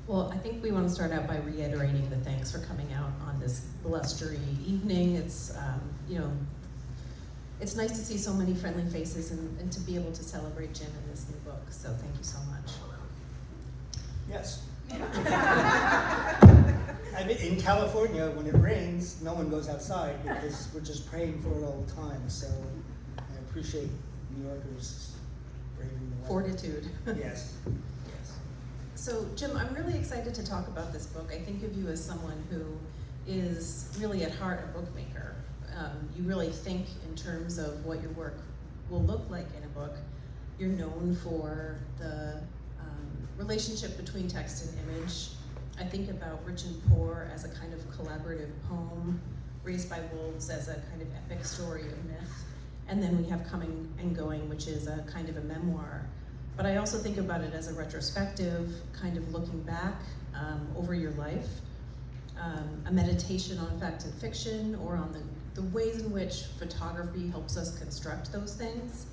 Well, I think we want to start out by reiterating the thanks for coming out on this blustery evening. It's, it's nice to see so many friendly faces and to be able to celebrate Jim and this new book. So thank you so much. Yes. I mean, in California, when it rains, no one goes outside because we're just praying for it all the time. So I appreciate New Yorkers braving the weather. Fortitude. Yes. So, Jim, I'm really excited to talk about this book. I think of you as someone who is really at heart a bookmaker. You really think in terms of what your work will look like in a book. You're known for the relationship between text and image. I think about Rich and Poor as a kind of collaborative poem, Raised by Wolves as a kind of epic story of myth, and then we have Coming and Going, which is a kind of a memoir. But I also think about it as a retrospective, kind of looking back over your life, a meditation on fact and fiction, or on the ways in which photography helps us construct those things,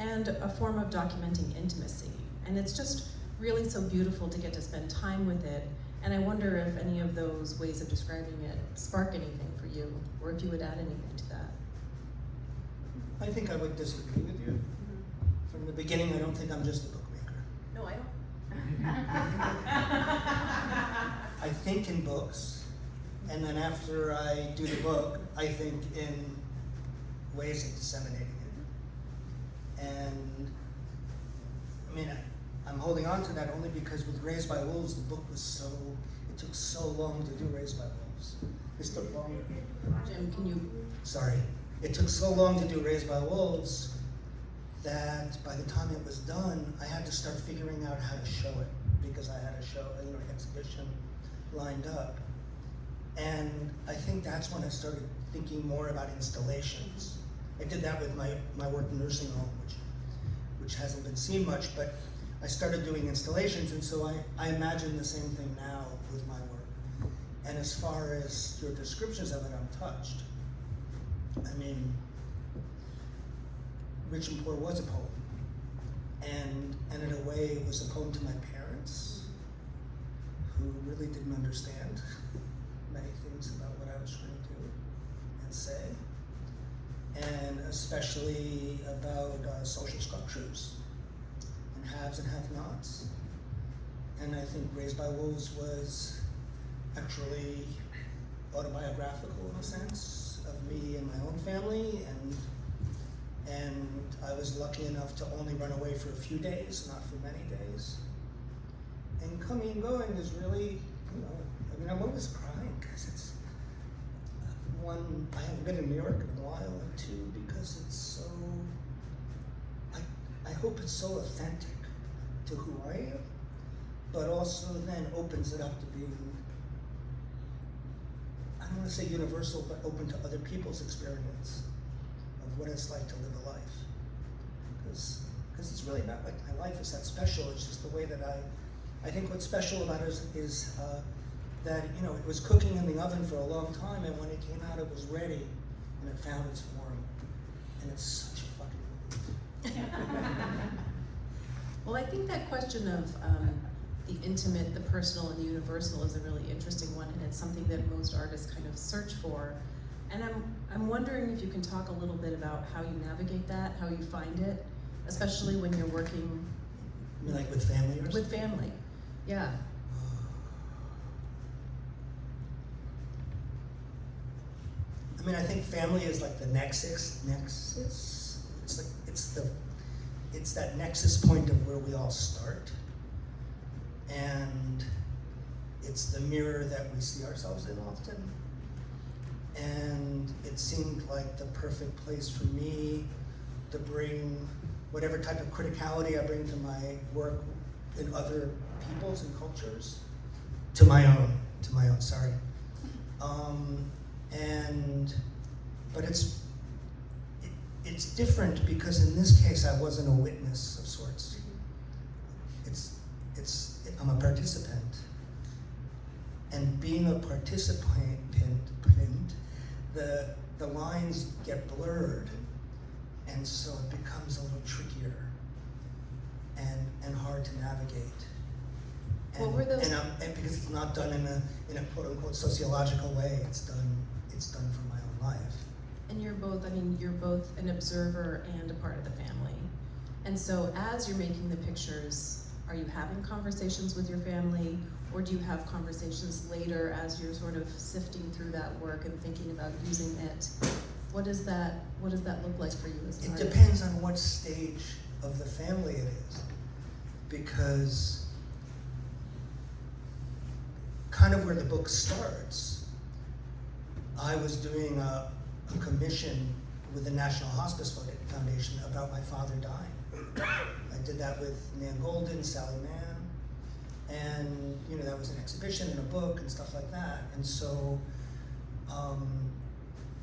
and a form of documenting intimacy. And it's just really so beautiful to get to spend time with it. And I wonder if any of those ways of describing it spark anything for you, or if you would add anything to that. I think I would disagree with you. From the beginning, I don't think I'm just a bookmaker. No, I don't. I think in books, and then after I do the book, I think in ways of disseminating it. And I mean, I'm holding on to that only because with Raised by Wolves, the book was it took so long to do Raised by Wolves. It took longer. Jim, can you? Sorry. It took so long to do Raised by Wolves that by the time it was done, I had to start figuring out how to show it because I had an exhibition lined up. And I think that's when I started thinking more about installations. I did that with my work in nursing home, which hasn't been seen much, but I started doing installations, and so I imagine the same thing now with my work. And as far as your descriptions of it, I'm touched. I mean, Rich and Poor was a poem, and in a way it was a poem to my parents, who really didn't understand many things about what I was trying to do and say, and especially about social structures and haves and have-nots. And I think Raised by Wolves was actually autobiographical in a sense of me and my own family, and I was lucky enough to only run away for a few days, not for many days. And Coming and Going is really, I mean, I'm always crying because it's, one, I haven't been in New York in a while, and two, because it's so, I hope it's so authentic to who I am, but also then opens it up to being, I don't want to say universal, but open to other people's experience of what it's like to live a life. Because it's really not like my life is that special, it's just the way that I think what's special about it is that, it was cooking in the oven for a long time, and when it came out, it was ready, and it found its form. And it's such a fucking relief. Well, I think that question of the intimate, the personal, and the universal is a really interesting one, and it's something that most artists kind of search for. And I'm wondering if you can talk a little bit about how you navigate that, how you find it, especially when you're working. You mean like with family or something? With family, yeah. I mean, I think family is like the nexus. It's that nexus point of where we all start. And it's the mirror that we see ourselves in often. And it seemed like the perfect place for me to bring whatever type of criticality I bring to my work in other peoples and cultures to my own, sorry. But it's different because in this case I wasn't a witness of sorts. I'm a participant. And being a participant, the lines get blurred, and so it becomes a little trickier and hard to navigate. What were those? And because it's not done in a quote unquote sociological way, it's done for my own life. And you're both an observer and a part of the family. And so as you're making the pictures, are you having conversations with your family, or do you have conversations later as you're sort of sifting through that work and thinking about using it? What does that look like for you as an It artist? depends on what stage of the family it is, because kind of where the book starts, I was doing a commission with the National Hospice Foundation about my father dying. I did that with Nan Golden, Sally Mann, and that was an exhibition and a book and stuff like that. And so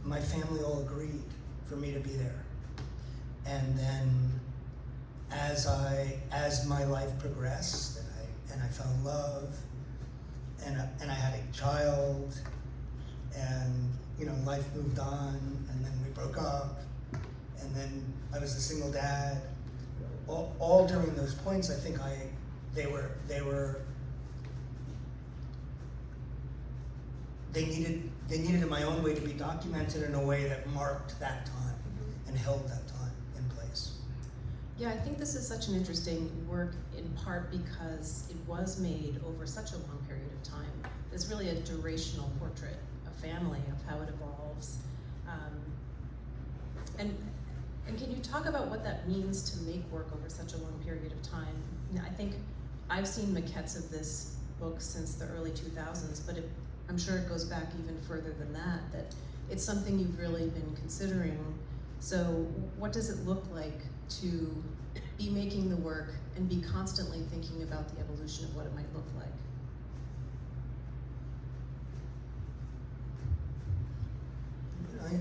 my family all agreed for me to be there. And then as my life progressed and I fell in love and I had a child, and life moved on, and then we broke up, and then I was a single dad. All during those points, I think they needed in my own way to be documented in a way that marked that time and held that time in place. Yeah, I think this is such an interesting work, in part because it was made over such a long period of time. It's really a durational portrait of family, of how it evolves. And can you talk about what that means to make work over such a long period of time? I think I've seen maquettes of this book since the early 2000s, but I'm sure it goes back even further than that it's something you've really been considering. So what does it look like to be making the work and be constantly thinking about the evolution of what it might look like?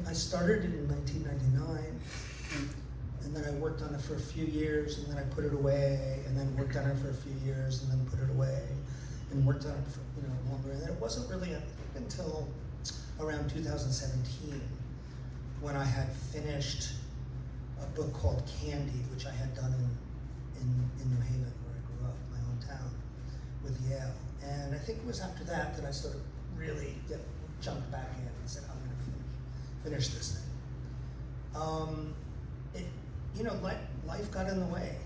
I started it in 1999, and then I worked on it for a few years, and then I put it away, and then worked on it for a few years, and then put it away, and worked on it for longer. And then it wasn't really until around 2017 when I had finished a book called Candy, which I had done in New Haven, where I grew up, my hometown, with Yale. And I think it was after that I sort of really jumped back in and said, I'm going to finish this thing. Life got in the way.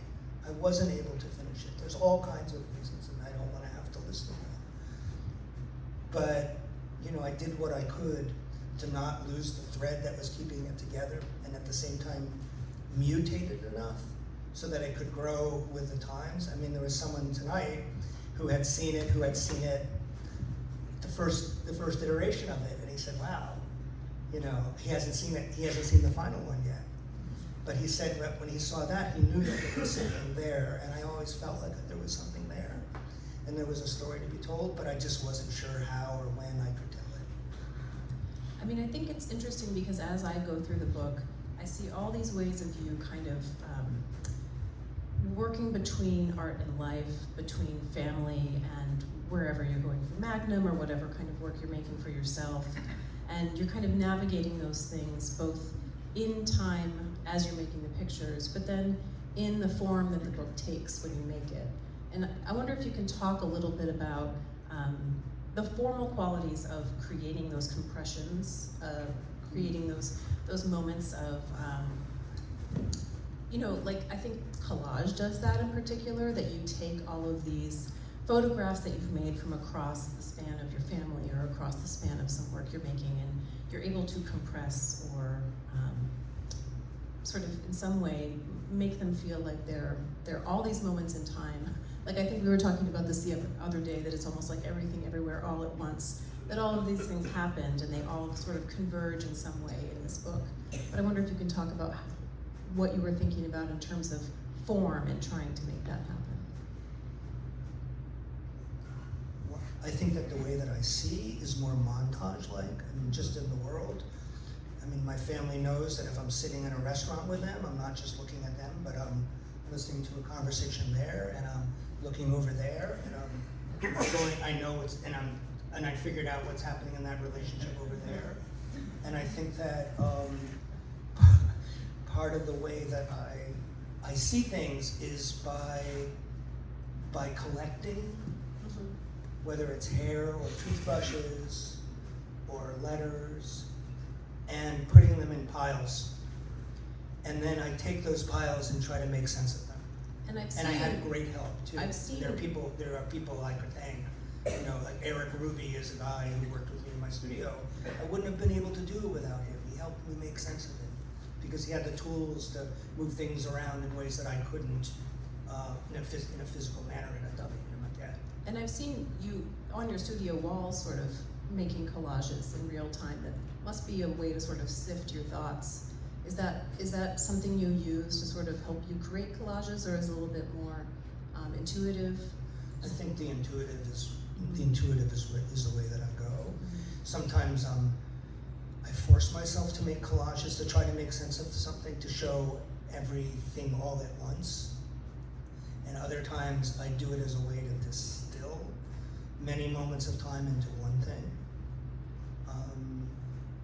I wasn't able to finish it. There's all kinds of reasons, and I don't want to have to list them all. But I did what I could to not lose the thread that was keeping it together, and at the same time mutate it enough so that it could grow with the times. I mean, there was someone tonight who had seen it, the first iteration of it, and he said, wow, he hasn't seen it, he hasn't seen the final one yet. But he said that when he saw that, he knew that there was something there, and I always felt like there was something there, and there was a story to be told, but I just wasn't sure how or when I could tell it. I mean, I think it's interesting because as I go through the book, I see all these ways of you kind of working between art and life, between family and wherever you're going for Magnum or whatever kind of work you're making for yourself. And you're kind of navigating those things both in time as you're making the pictures, but then in the form that the book takes when you make it. And I wonder if you can talk a little bit about the formal qualities of creating those compressions, creating those moments of, I think collage does that in particular, that you take all of these photographs that you've made from across the span of your family or across the span of some work you're making, and you're able to compress or sort of in some way make them feel like they're all these moments in time. Like I think we were talking about this the other day, that it's almost like everything everywhere all at once, that all of these things happened and they all sort of converge in some way in this book. But I wonder if you can talk about what you were thinking about in terms of form and trying to make that happen. Well, I think that the way that I see is more montage-like, just in the world. My family knows that if I'm sitting in a restaurant with them, I'm not just looking at them, but I'm listening to a conversation there, and I'm looking over there, and I'm going, and I figured out what's happening in that relationship over there. And I think that part of the way that I see things is by collecting whether it's hair or toothbrushes or letters, and putting them in piles. And then I take those piles and try to make sense of them. And I had great help too. I've seen- There are people I could thank. You know, like Eric Ruby is a guy who worked with me in my studio. I wouldn't have been able to do it without him. He helped me make sense of it because he had the tools to move things around in ways that I couldn't in a physical manner in a dummy, in a maquette. And I've seen you on your studio wall sort of making collages in real time. That must be a way to sort of sift your thoughts. Is that something you use to sort of help you create collages, or is it a little bit more intuitive? I think the intuitive is the way that I go. Sometimes I force myself to make collages to try to make sense of something, to show everything all at once. And other times I do it as a way to distill many moments of time into one thing.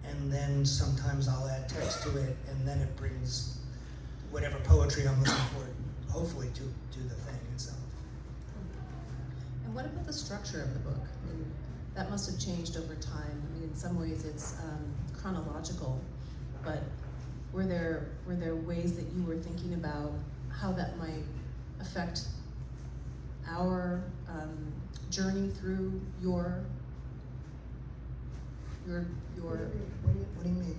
And then sometimes I'll add text to it, and then it brings whatever poetry I'm looking for, hopefully to the thing itself. And what about the structure of the book? I mean, that must have changed over time. I mean, in some ways it's chronological, but were there ways that you were thinking about how that might affect our journey through your What do you mean?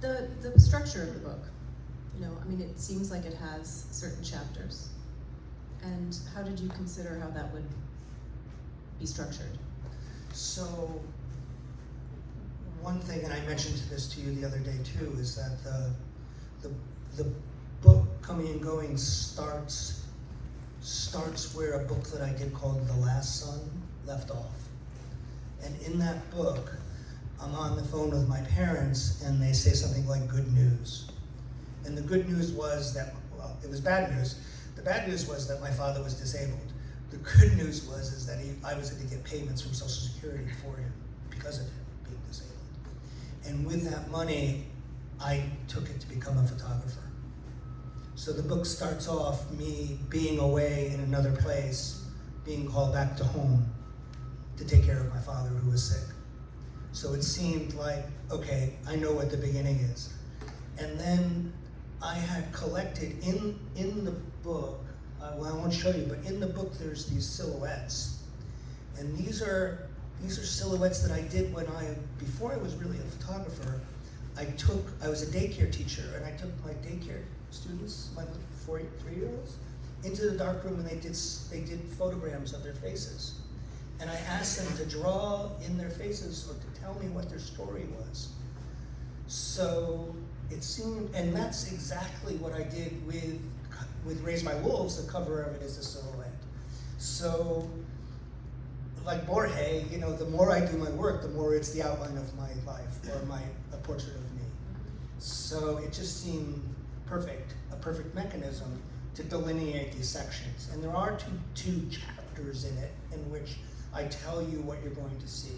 the structure of the book? You know, I mean, it seems like it has certain chapters. And how did you consider how that would be structured? So, one thing, and I mentioned this to you the other day too, is that the book Coming and Going starts where a book that I did called The Last Son left off. And in that book, I'm on the phone with my parents, and they say something like good news. And the good news was that, well, it was bad news. The bad news was that my father was disabled. The good news was that I was going to get payments from Social Security for him because of him being disabled. And with that money, I took it to become a photographer. So the book starts off me being away in another place, being called back to home to take care of my father who was sick. So it seemed like, okay, I know what the beginning is. And then I had collected in the book, well, I won't show you, but in the book there's these silhouettes. And these are silhouettes that I did before I was really a photographer. I was a daycare teacher, and I took my daycare students, my 3-year-olds, into the dark room, and they did photograms of their faces. And I asked them to draw in their faces or to tell me what their story was. So it seemed, and that's exactly what I did with Raise My Wolves. The cover of it is a silhouette. So, like Borges, you know, the more I do my work, the more it's the outline of my life, or a portrait of me. So it just seemed a perfect mechanism to delineate these sections. And there are two chapters in it in which I tell you what you're going to see.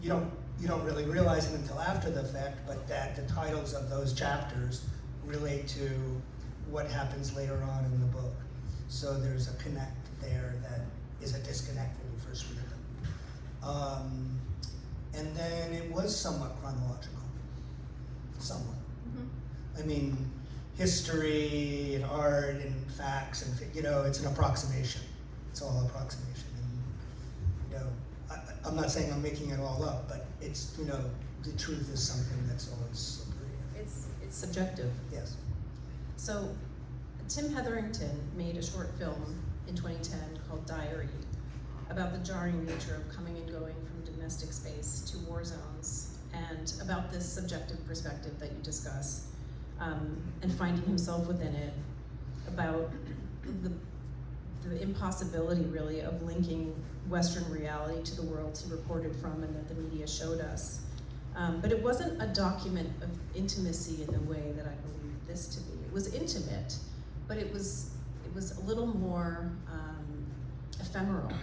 You don't really realize it until after the fact, but that the titles of those chapters relate to what happens later on in the book. So there's a connect there that is a disconnect when you first read them. And then it was somewhat chronological. Somewhat. Mm-hmm. I mean, history and art and facts and, it's an approximation. It's all approximation. And, I'm not saying I'm making it all up, but it's, the truth is something that's always slippery. It's subjective. Yes. So, Tim Hetherington made a short film in 2010 called Diary about the jarring nature of coming and going from domestic space to war zones, and about this subjective perspective that you discuss, and finding himself within it, about the impossibility, really, of linking Western reality to the worlds he reported from and that the media showed us. But it wasn't a document of intimacy in the way that I believe this to be. It was intimate, but it was a little more ephemeral.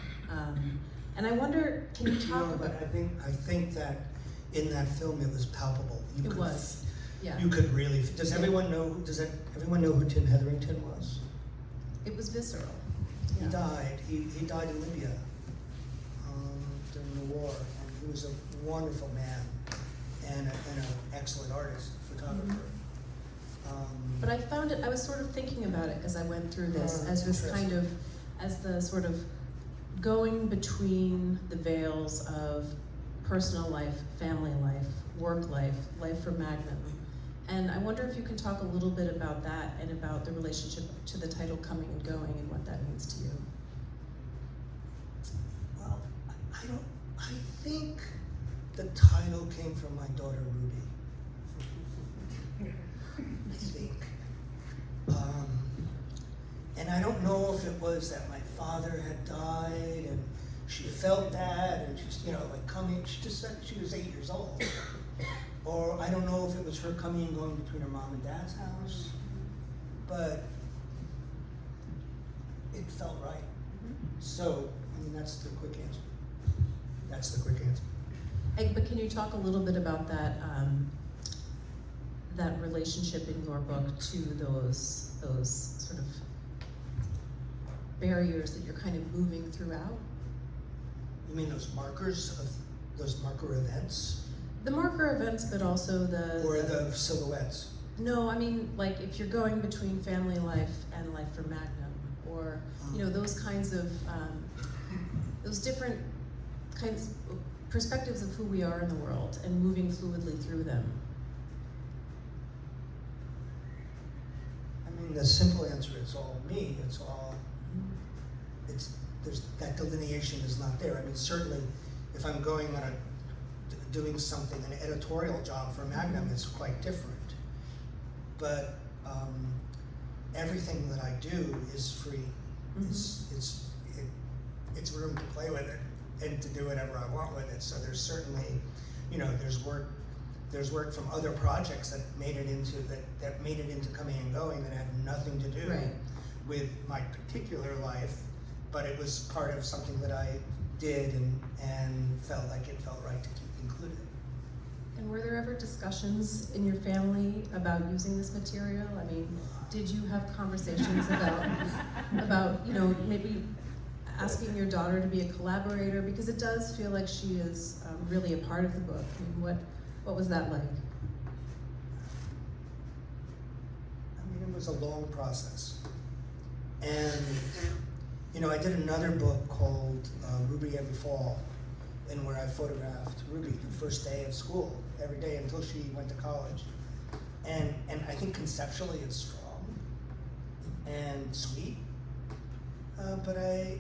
And I wonder, can you talk about? But I think that in that film it was palpable. It was. Yeah. You could really. Does everyone know? Everyone know who Tim Hetherington was? It was visceral. He died. He died in Libya. during the war, and he was a wonderful man and an excellent artist, photographer. But I found it, I was sort of thinking about it as I went through this, as this kind of, as the sort of going between the veils of personal life, family life, work life, life for Magnum. And I wonder if you can talk a little bit about that and about the relationship to the title Coming and Going and what that means to you. Well, I think the title came from my daughter Ruby. I think. And I don't know if it was that my father had died and she felt that and she's, like coming, she just said she was 8 years old. Or I don't know if it was her coming and going between her mom and dad's house, but it felt right. So, that's the quick answer. That's the quick answer. But can you talk a little bit about that, that relationship in your book to those sort of barriers that you're kind of moving throughout? You mean those marker events? The marker events, but also the silhouettes? No, I mean, like if you're going between family life and life for Magnum, or those kinds of those different kinds of perspectives of who we are in the world and moving fluidly through them. The simple answer, it's all me. There's that delineation is not there. Certainly, if I'm going on doing something, an editorial job for Magnum, it's quite different. But everything that I do is free. It's room to play with it and to do whatever I want with it. So there's certainly, there's work from other projects that made it into Coming and Going that had nothing to do with my particular life, but it was part of something that I did and felt like it felt right to keep included. And were there ever discussions in your family about using this material? Did you have conversations about maybe asking your daughter to be a collaborator? Because it does feel like she is really a part of the book. What was that like? It was a long process. And, I did another book called Ruby Every Fall, and where I photographed Ruby the first day of school, every day until she went to college. And I think conceptually it's strong and sweet, but I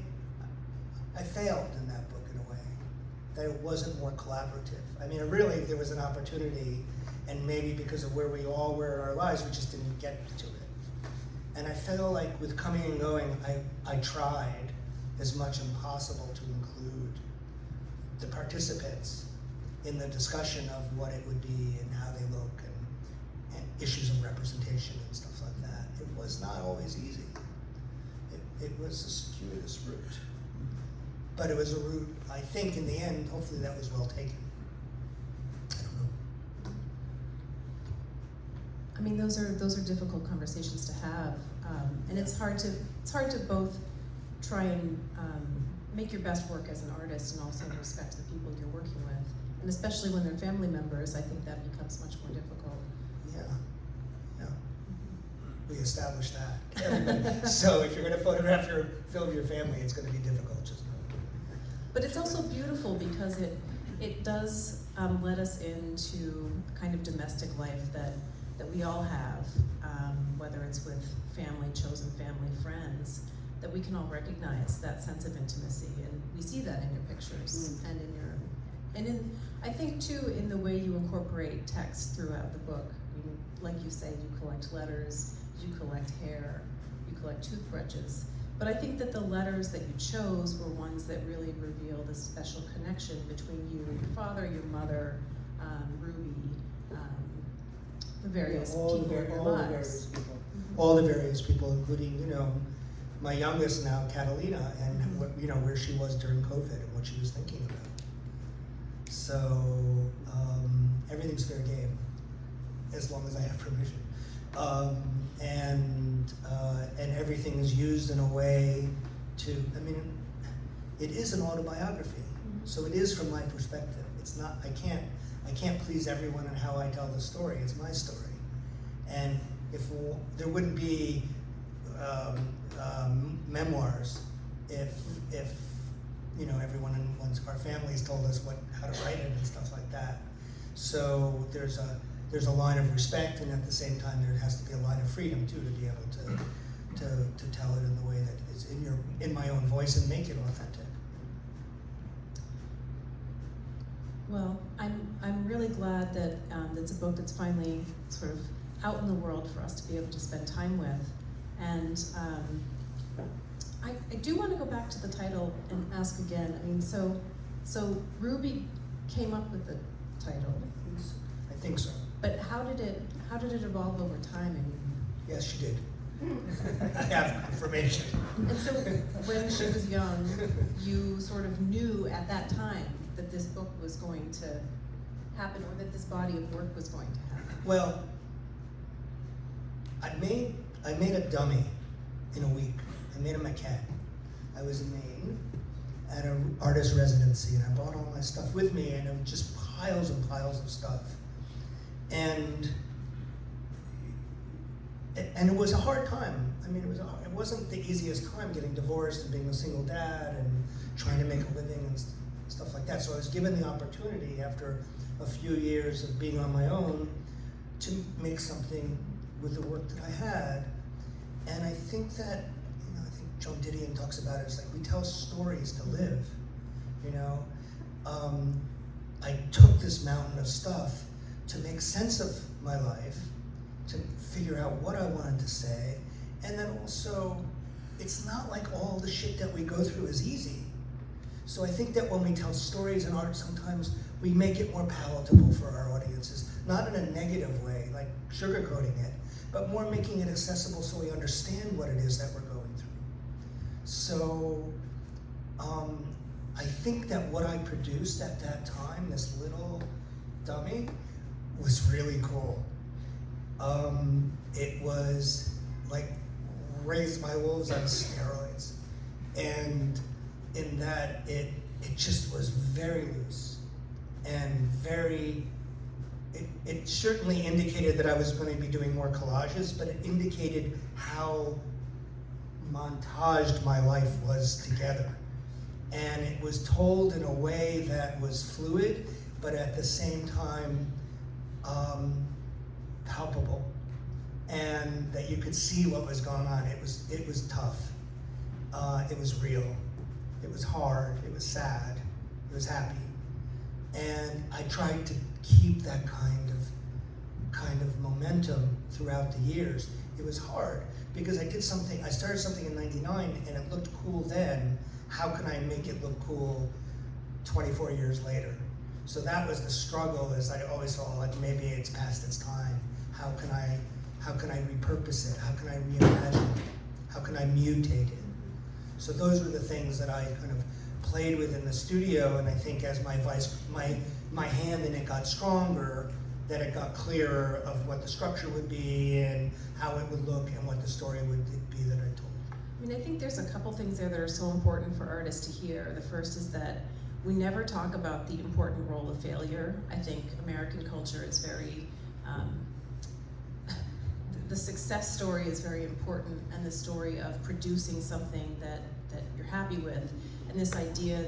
failed in that book in a way, that it wasn't more collaborative. Really, if there was an opportunity, and maybe because of where we all were in our lives, we just didn't get to it. And I feel like with Coming and Going, I tried as much as possible to include the participants in the discussion of what it would be and how they look and issues of representation and stuff like that. It was not always easy. It was a circuitous route. But it was a route, I think in the end, hopefully that was well taken. I don't know. Those are difficult conversations to have, and it's hard to both try and make your best work as an artist and also respect the people you're working with, and especially when they're family members. I think that becomes much more difficult. Yeah. We established that. So if you're going to film your family, it's going to be difficult. Just know. But it's also beautiful because it does let us into a kind of domestic life that we all have, whether it's with family, chosen family, friends, that we can all recognize that sense of intimacy, and we see that in your pictures and in I think too in the way you incorporate text throughout the book. Like you say, you collect letters, you collect hair, you collect toothbrushes. But I think that the letters that you chose were ones that really reveal this special connection between you and your father, your mother, Ruby, the various people in your lives. All the various people, including, my youngest now, Catalina, and where she was during COVID and what she was thinking about. So everything's fair game, as long as I have permission. And everything is used in a way to, it is an autobiography. So it is from my perspective. It's not, I can't please everyone in how I tell the story. It's my story. And if there wouldn't be memoirs if everyone in our families told us how to write it and stuff like that. So there's a line of respect, and at the same time there has to be a line of freedom too, to be able to tell it in the way that is in my own voice and make it authentic. Well, I'm really glad that it's a book that's finally sort of out in the world for us to be able to spend time with. And I do want to go back to the title and ask again. I mean, so Ruby came up with the title. I think so. But how did it evolve over time? I mean, Yes, she did. I have confirmation. and so when she was young, you sort of knew at that time that this book was going to happen, or that this body of work was going to happen. Well, I made a dummy in a week. I made a maquette. I was in Maine at an artist residency, and I brought all my stuff with me, and it was just piles and piles of stuff. And it was a hard time. I mean, it wasn't the easiest time, getting divorced and being a single dad and trying to make a living and stuff like that. So I was given the opportunity after a few years of being on my own to make something with the work that I had. And I think that, I think Joan Didion talks about it, it's like we tell stories to live, I took this mountain of stuff to make sense of my life, to figure out what I wanted to say, and then also, it's not like all the shit that we go through is easy. So I think that when we tell stories in art, sometimes we make it more palatable for our audiences, not in a negative way, like sugarcoating it, but more making it accessible so we understand what it is that we're going through. So I think that what I produced at that time, this little dummy, was really cool. It was like Raised by Wolves on steroids. And in that, it just was very loose and very, it certainly indicated that I was going to be doing more collages, but it indicated how montaged my life was together. And it was told in a way that was fluid, but at the same time, palpable, and that you could see what was going on. It was tough. It was real. It was hard. It was sad. It was happy. And I tried to keep that kind of momentum throughout the years. It was hard because I started something in '99 and it looked cool then. How can I make it look cool 24 years later? So that was the struggle, is I always thought, like, maybe it's past its time. How can I repurpose it? How can I reimagine it? How can I mutate it? So those were the things that I kind of played with in the studio, and I think as my hand in it got stronger, that it got clearer of what the structure would be and how it would look and what the story would be that I told. I mean, I think there's a couple things there that are so important for artists to hear. The first is that we never talk about the important role of failure. I think American culture is very, the success story is very important, and the story of producing something that you're happy with, and this idea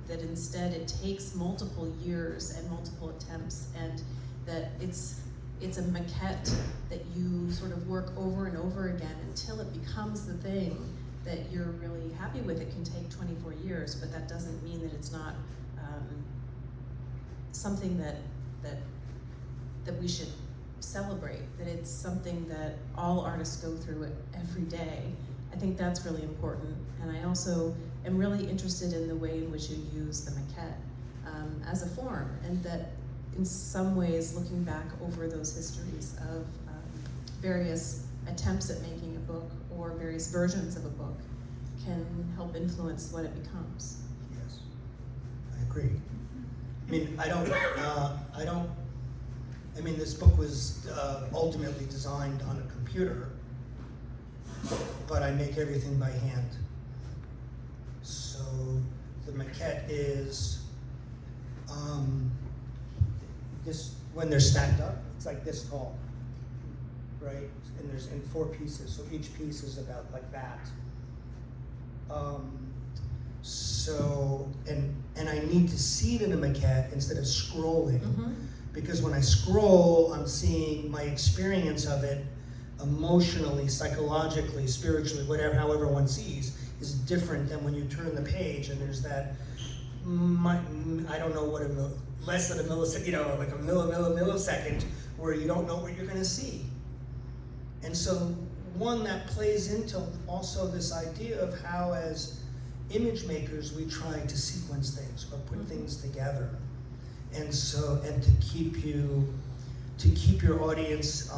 that instead it takes multiple years and multiple attempts, and that it's a maquette that you sort of work over and over again until it becomes the thing that you're really happy with. It can take 24 years, but that doesn't mean that it's not something that we should celebrate, that it's something that all artists go through every day. I think that's really important. And I also am really interested in the way in which you use the maquette as a form, and that in some ways, looking back over those histories of various attempts at making a book or various versions of a book can help influence what it becomes. Yes, I agree. I mean, this book was ultimately designed on a computer, but I make everything by hand. So the maquette is this, when they're stacked up, it's like this tall, right? And there's in 4 pieces, so each piece is about like that. So, and I need to see it in a maquette instead of scrolling, because when I scroll, I'm seeing my experience of it emotionally, psychologically, spiritually, whatever, however one sees, is different than when you turn the page and there's that, I don't know what less than a millisecond, like a millisecond, where you don't know what you're gonna see. And so one that plays into also this idea of how as image makers we try to sequence things or put things together. And so, and to keep your audience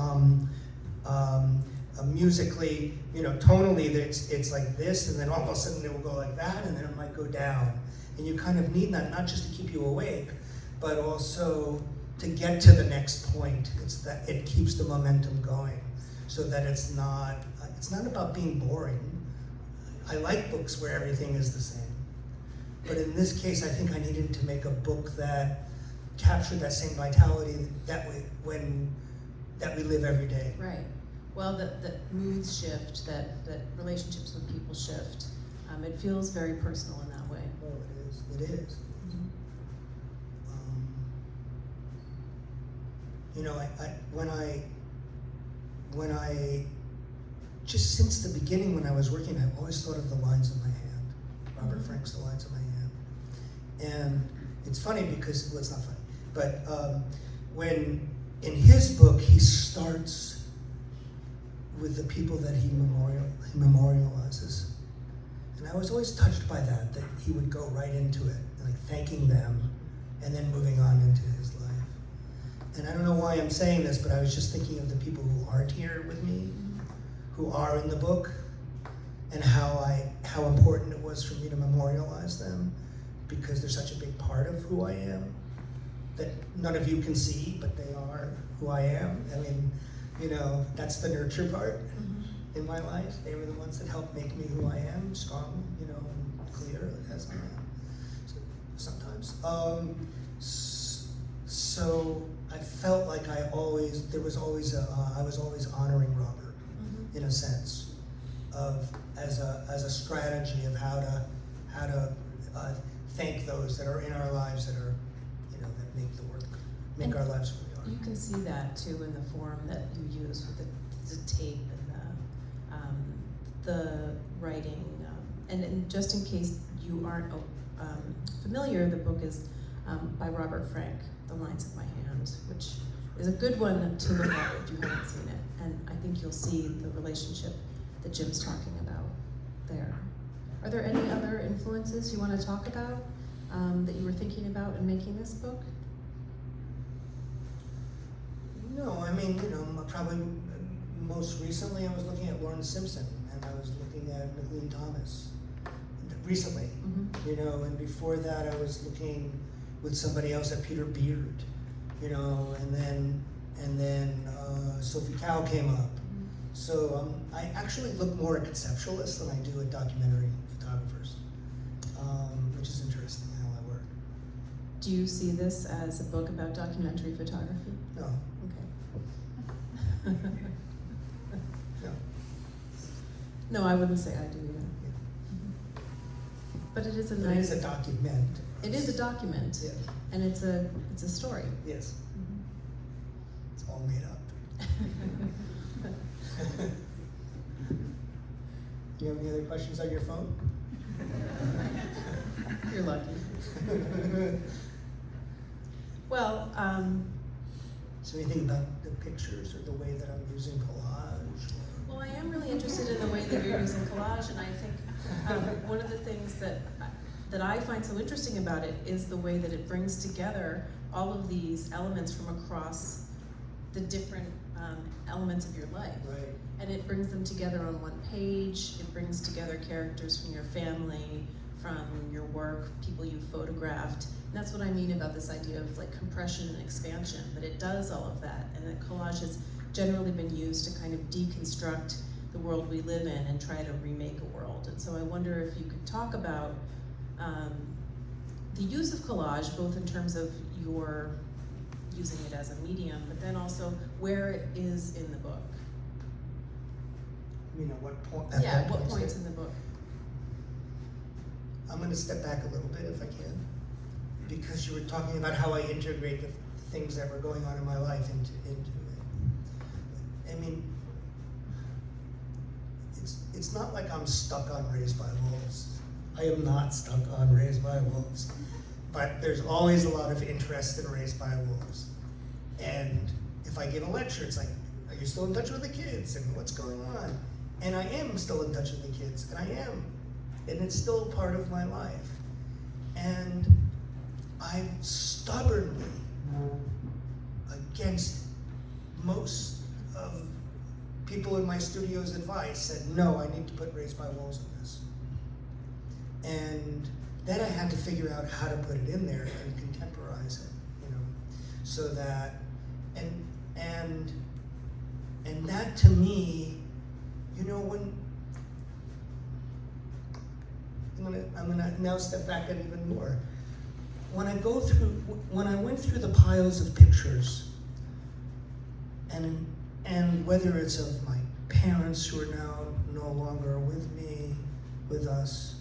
musically, tonally, it's like this, and then all of a sudden it will go like that, and then it might go down. And you kind of need that, not just to keep you awake, but also to get to the next point. It's that it keeps the momentum going, so that it's not about being boring. I like books where everything is the same. But in this case, I think I needed to make a book that captured that same vitality that we live every day. Right. Well, that moods shift, that relationships with people shift. It feels very personal in that way. Oh, it is. When I just since the beginning when I was working, I've always thought of the lines of my hand. Robert Frank's The Lines of My Hand. And it's funny because, well, it's not funny, but when in his book, he starts with the people that he memorializes. And I was always touched by that he would go right into it, like thanking them, and then moving on into his life. And I don't know why I'm saying this, but I was just thinking of the people who aren't here with me, who are in the book, and how important it was for me to memorialize them, because they're such a big part of who I am, that none of you can see, but they are who I am. I mean, that's the nurture part in my life. They were the ones that helped make me who I am, strong, and clear as I am sometimes. So I felt like I was always honoring Robert, in a sense, of as a strategy of how to thank those that are in our lives that are, that make the work, make our lives who we are. You can see that too in the form that you use with the tape and the writing. And just in case you aren't familiar, the book is by Robert Frank, The Lines of My Hand, which is a good one to look at if you haven't seen it. And I think you'll see the relationship that Jim's talking about there. Are there any other influences you want to talk about that you were thinking about in making this book? No, I mean, probably most recently I was looking at Lauren Simpson, and I was looking at McLean Thomas recently, and before that I was looking with somebody else at Peter Beard, and then Sophie Cow came up. So I actually look more at conceptualists than I do at documentary photographers, which is interesting how I work. Do you see this as a book about documentary photography? No. Okay. No. No, I wouldn't say I do either. Yeah. But it is a It is a document. It is a document. Yes. And it's a story. Yes. It's all made up. Do you have any other questions on your phone? You're lucky. Well, So anything about the pictures or the way that I'm using collage? Well, I am really interested in the way that you're using collage, and I think one of the things that I find so interesting about it is the way that it brings together all of these elements from across the different elements of your life. Right. And it brings them together on one page. It brings together characters from your family, from your work, people you photographed. And that's what I mean about this idea of like compression and expansion, that it does all of that. And that collage has generally been used to kind of deconstruct the world we live in and try to remake a world. And so I wonder if you could talk about the use of collage, both in terms of your using it as a medium, but then also where it is in the book. You know, what point? Yeah, what points in the book? I'm going to step back a little bit if I can, because you were talking about how I integrate the things that were going on in my life into it. I mean, it's not like I'm stuck on Raised by Wolves. I am not stuck on Raised by Wolves. But there's always a lot of interest in Raised by Wolves. And if I give a lecture, it's like, are you still in touch with the kids? And what's going on? And I am still in touch with the kids, and I am. And it's still part of my life. And I stubbornly, against most of people in my studio's advice, said, no, I need to put Raised by Wolves in this. And then I had to figure out how to put it in there and contemporize it, you know, so that, and that to me, you know, when, I'm gonna now step back and even more. When I went through the piles of pictures, and whether it's of my parents who are now no longer with me, with us,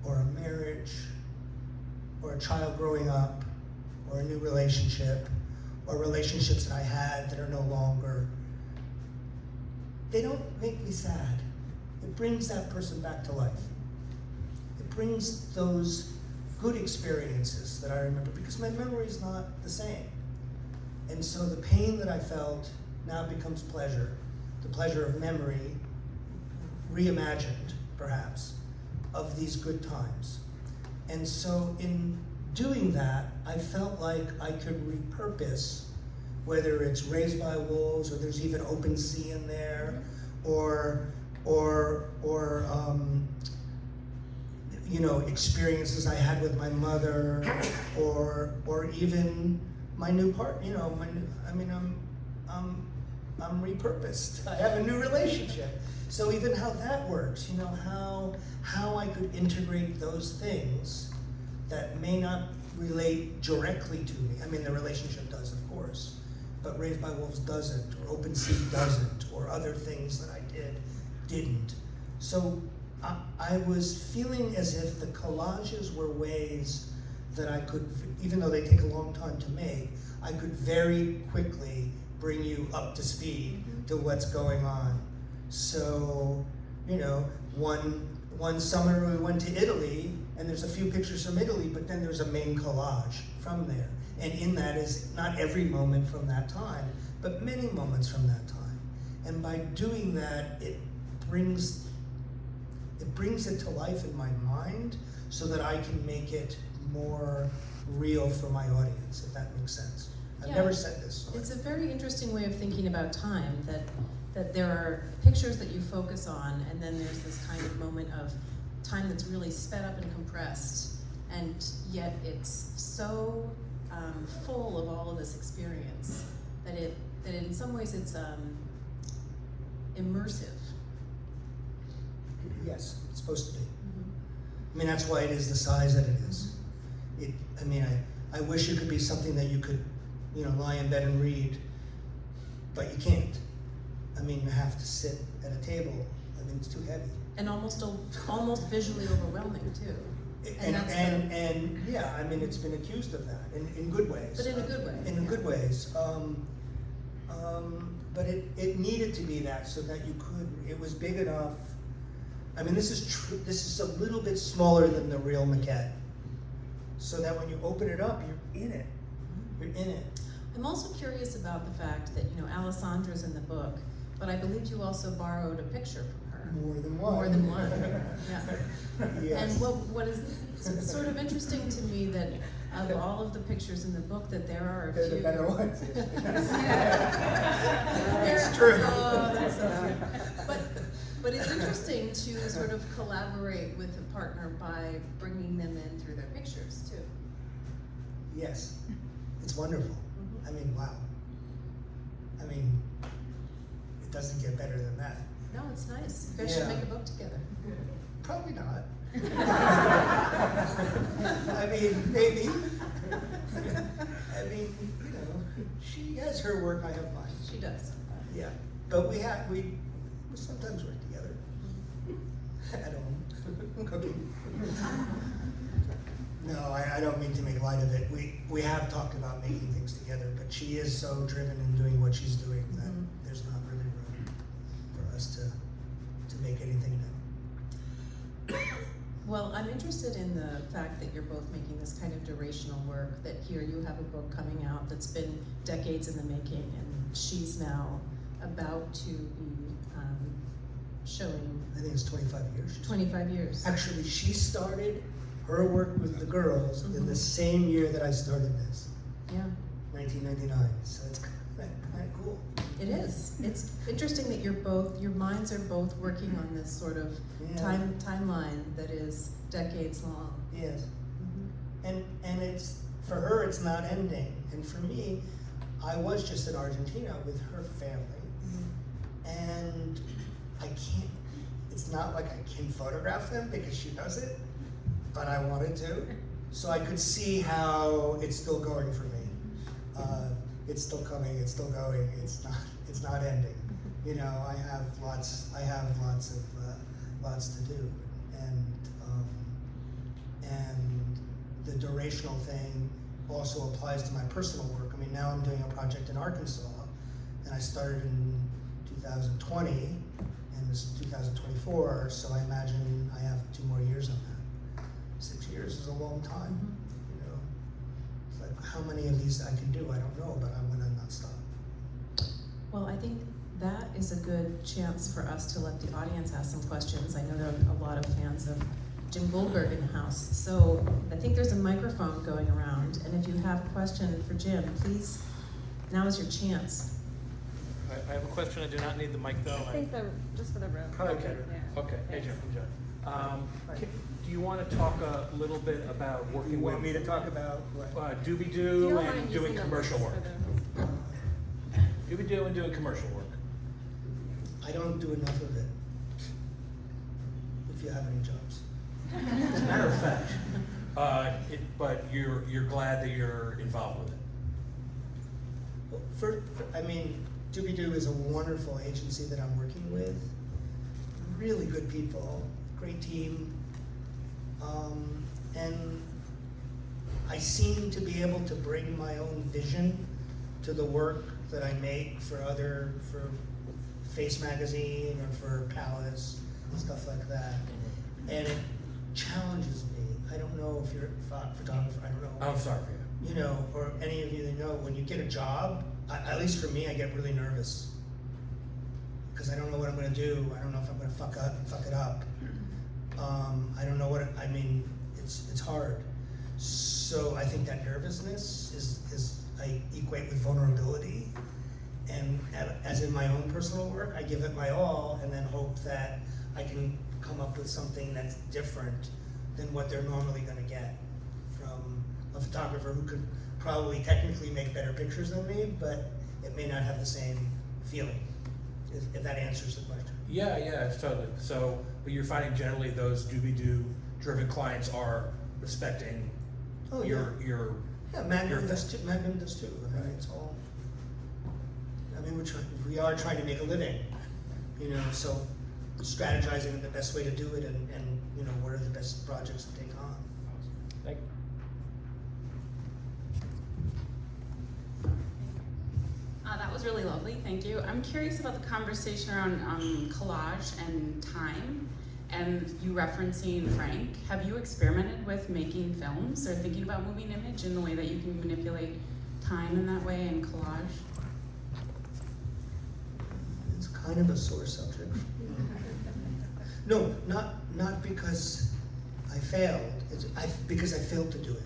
or a marriage, or a child growing up, or a new relationship, or relationships that I had that are no longer, they don't make me sad. It brings that person back to life. It brings those good experiences that I remember, because my memory is not the same. And so the pain that I felt now becomes pleasure, the pleasure of memory, reimagined, perhaps, of these good times. And so in doing that, I felt like I could repurpose, whether it's Raised by Wolves, or there's even Open Sea in there, or you know, experiences I had with my mother, or even my new partner. You know, I'm repurposed. I have a new relationship. So even how that works, you know, how I could integrate those things that may not relate directly to me. I mean, the relationship does, of course, but Raised by Wolves doesn't, or Open Sea doesn't, or other things that I didn't. So I was feeling as if the collages were ways that I could, even though they take a long time to make, I could very quickly bring you up to speed to what's going on. So, you know, one summer we went to Italy, and there's a few pictures from Italy, but then there's a main collage from there. And in that is not every moment from that time, but many moments from that time. And by doing that, it brings it to life in my mind so that I can make it more real for my audience, if that makes sense. I've never said this. So. It's a very interesting way of thinking about time, that there are pictures that you focus on, and then there's this kind of moment of time that's really sped up and compressed, and yet it's so full of all of this experience that in some ways it's immersive. Yes, it's supposed to be. I mean, that's why it is the size that it is. I wish it could be something that you could, you know, lie in bed and read, but you can't. I mean, you have to sit at a table. I mean, it's too heavy. And almost visually overwhelming too. And yeah, I mean, it's been accused of that in good ways. But in a good way. In good ways. But it needed to be that so that you could. It was big enough. I mean, this is a little bit smaller than the real maquette, so that when you open it up, you're in it. You're in it. I'm also curious about the fact that, you know, Alessandra's in the book, but I believe you also borrowed a picture from her. More than one. More than one. Yeah. Yes. And what is it's sort of interesting to me that of all of the pictures in the book, that there are a few. They're the better ones. It's true. Oh, that's so cute. But it's interesting to sort of collaborate with a partner by bringing them in through their pictures too. Yes, it's wonderful. I mean, wow. I mean, it doesn't get better than that. No, it's nice. You guys should make a book together. Probably not. I mean, maybe. I mean, you know, she has her work, I have mine. She does. Yeah, but we sometimes work together. At home, cooking. No, I don't mean to make light of it. We have talked about making things together, but she is so driven in doing what she's doing that there's not really room for us to make anything new. Well, I'm interested in the fact that you're both making this kind of durational work, that here you have a book coming out that's been decades in the making, and she's now about to be showing I think it's 25 years. 25 years. Actually, she started her work with the girls in the same year that I started this, Yeah, 1999. So it's kind of cool. it is. It's interesting that your minds are both working on this sort of timeline that is decades long. Yes. And it's, for her, it's not ending. And for me, I was just in Argentina with her family, and I can't, it's not like I can photograph them because she does it, but I wanted to. So I could see how it's still going for me. It's still coming, it's still going, it's not ending. You know, I have lots to do. And the durational thing also applies to my personal work. I mean, now I'm doing a project in Arkansas, and I started in 2020, and this is 2024, so I imagine I have 2 more years on that. 6 years is a long time, you know. It's like, how many of these I can do, I don't know, but I'm gonna not stop. Well, I think that is a good chance for us to let the audience ask some questions. I know there are a lot of fans of Jim Goldberg in the house, so I think there's a microphone going around, and if you have a question for Jim, please, now is your chance. I have a question. I do not need the mic though. I think just for the room. Okay. Yeah. Okay. Hey Jim. Do you want to talk a little bit about working You with want me to talk about what? Doobie-Doo and doing commercial work? Doobie-Doo and doing commercial work. I don't do enough of it. If you have any jobs. As a matter of fact, but you're glad that you're involved with it. Well, I mean, Doobie-Doo is a wonderful agency that I'm working with. Really good people, great team. And I seem to be able to bring my own vision to the work that I make for Face Magazine or for Palace, stuff like that. And it challenges me. I don't know if you're a photographer, I don't know. I'm sorry. You know, or any of you that know, when you get a job, at least for me, I get really nervous. Because I don't know what I'm gonna do. I don't know if I'm gonna fuck it up. I don't know I mean, it's hard. So I think that nervousness I equate with vulnerability. And as in my own personal work, I give it my all and then hope that I can come up with something that's different than what they're normally gonna get from a photographer who could probably technically make better pictures than me, but it may not have the same feeling, if that answers the question. Yeah, it's totally. So, but you're finding generally those Doobie-Doo driven clients are respecting your Magnum does too. I mean, it's all. I mean, we are trying to make a living, you know. So, strategizing the best way to do it, and you know, what are the best projects to take on. Thank you. That was really lovely, thank you. I'm curious about the conversation around collage and time, and you referencing Frank. Have you experimented with making films or thinking about moving image in the way that you can manipulate time in that way and collage? It's kind of a sore subject. No, not because I failed. Because I failed to do it.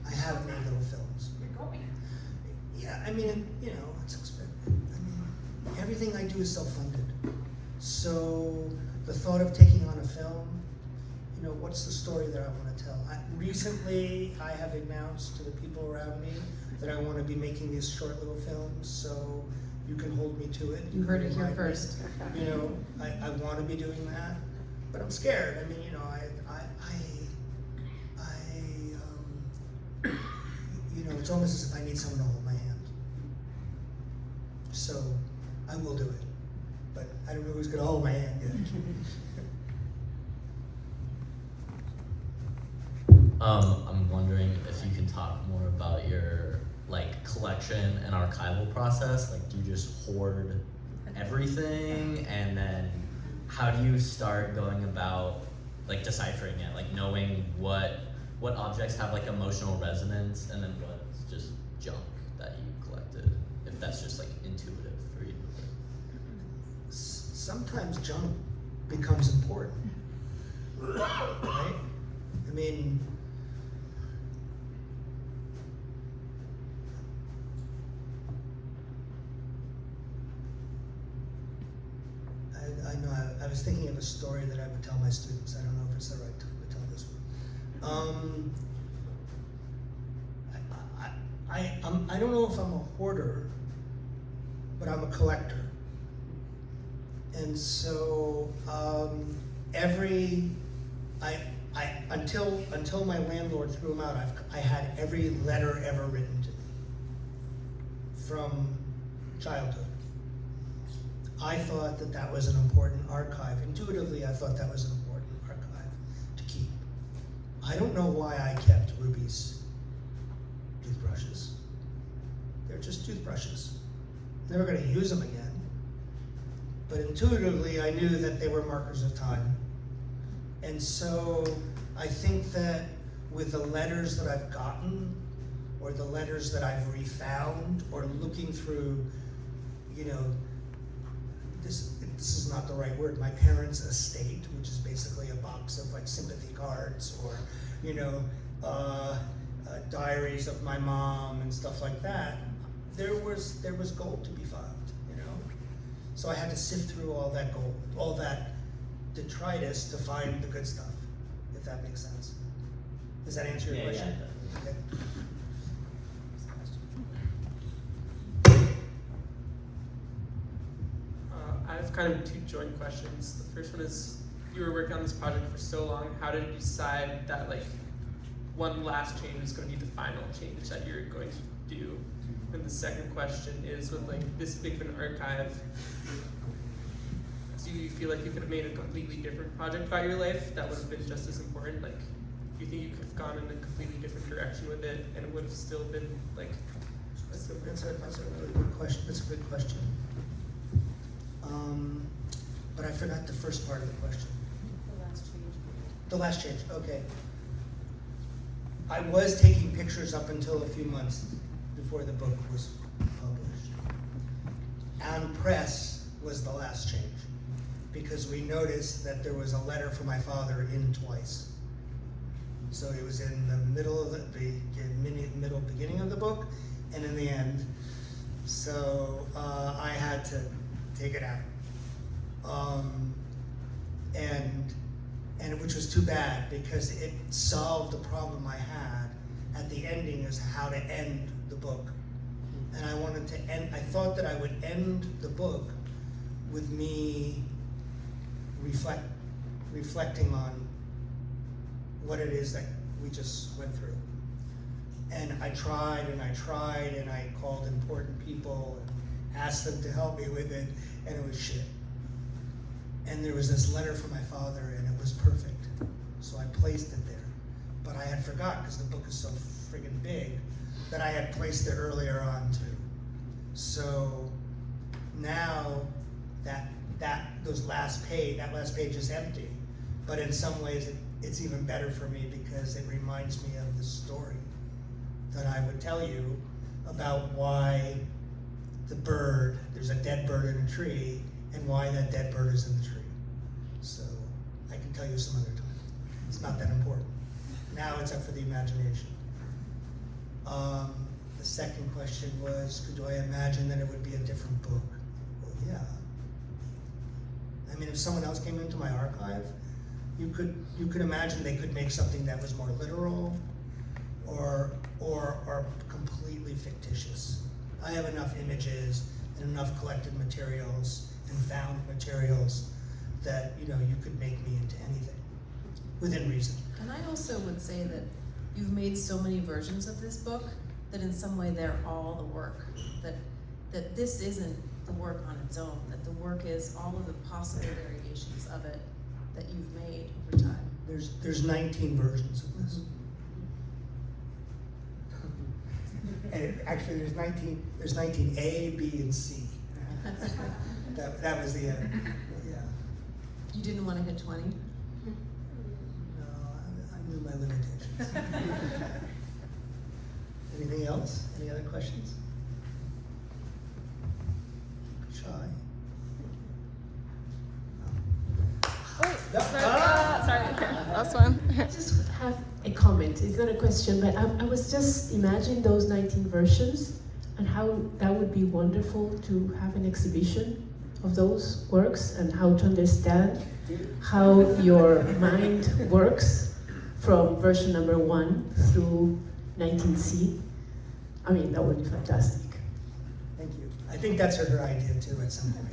I have made little films. You're going. Yeah, I mean, you know, it's expected. I mean, everything I do is self-funded. So the thought of taking on a film, you know, what's the story that I want to tell? Recently, I have announced to the people around me that I want to be making these short little films, so you can hold me to it. You heard it here first. You know, I want to be doing that, but I'm scared. I mean, you know, it's almost as if I need someone to hold my hand. So I will do it, but I don't know who's gonna hold my hand yet. I'm wondering if you can talk more about your collection and archival process. Do you just hoard everything, and then how do you start going about deciphering it, knowing what objects have emotional resonance, and then what's just junk that you collected, if that's just intuitive for you? Sometimes junk becomes important, right? I mean, I know I was thinking of a story that I would tell my students. I don't know if it's the right time to tell this one. I don't know if I'm a hoarder, but I'm a collector. And so until my landlord threw them out, I had every letter ever written to me from childhood. I thought that was an important archive. Intuitively, I thought that was an important archive to keep. I don't know why I kept Ruby's toothbrushes. They're just toothbrushes. Never gonna use them again. But intuitively, I knew that they were markers of time. And so I think that with the letters that I've gotten, or the letters that I've refound, or looking through, this is not the right word, my parents' estate, which is basically a box of sympathy cards, or diaries of my mom and stuff like that. There was gold to be found, So I had to sift through all that gold, all that detritus to find the good stuff, if that makes sense. Does that answer your question? Yeah, Okay. I have kind of two joint questions. The first one is, you were working on this project for so long, how did you decide that one last change is going to be the final change that you're going to do? And the second question is, with this big of an archive, do you feel like you could have made a completely different project about your life that would have been just as important? Do you think you could have gone in a completely different direction with it and it would have still been That's a really good question. That's a good question. But I forgot the first part of the question. The last change, okay. I was taking pictures up until a few months before the book was published. And press was the last change, because we noticed that there was a letter from my father in twice. So it was in the middle of the beginning of the book, and in the end. So I had to take it out, and which was too bad, because it solved the problem I had at the ending, is how to end the book. And I wanted to end. I thought that I would end the book with me reflecting on what it is that we just went through. And I tried and I tried, and I called important people and asked them to help me with it, and it was shit. And there was this letter from my father, and it was perfect. So I placed it there. But I had forgot, because the book is so friggin' big, that I had placed it earlier on too. So now that last page is empty. But in some ways it's even better for me, because it reminds me of the story that I would tell you about why there's a dead bird in a tree, and why that dead bird is in the tree. So I can tell you some other time. It's not that important. Now it's up for the imagination. The second question was, do I imagine that it would be a different book? Well, yeah. I mean, if someone else came into my archive, you could imagine they could make something that was more literal, or completely fictitious. I have enough images and enough collected materials and found materials that you could make me into anything within reason. And I also would say that you've made so many versions of this book that in some way they're all the work, that this isn't the work on its own, that the work is all of the possible variations of it that you've made over time. There's 19 versions of this. And actually, there's 19 A, B, and C. That was the end. Yeah. You didn't want to hit 20? No, I knew my limitations. Anything else? Any other questions? Shy. No. Sorry, last one. I just have a comment. It's not a question, but I was just imagining those 19 versions and how that would be wonderful to have an exhibition of those works and how to understand how your mind works from version number 1 through 19C. I mean, that would be fantastic. Thank you. I think that's her idea too at some point.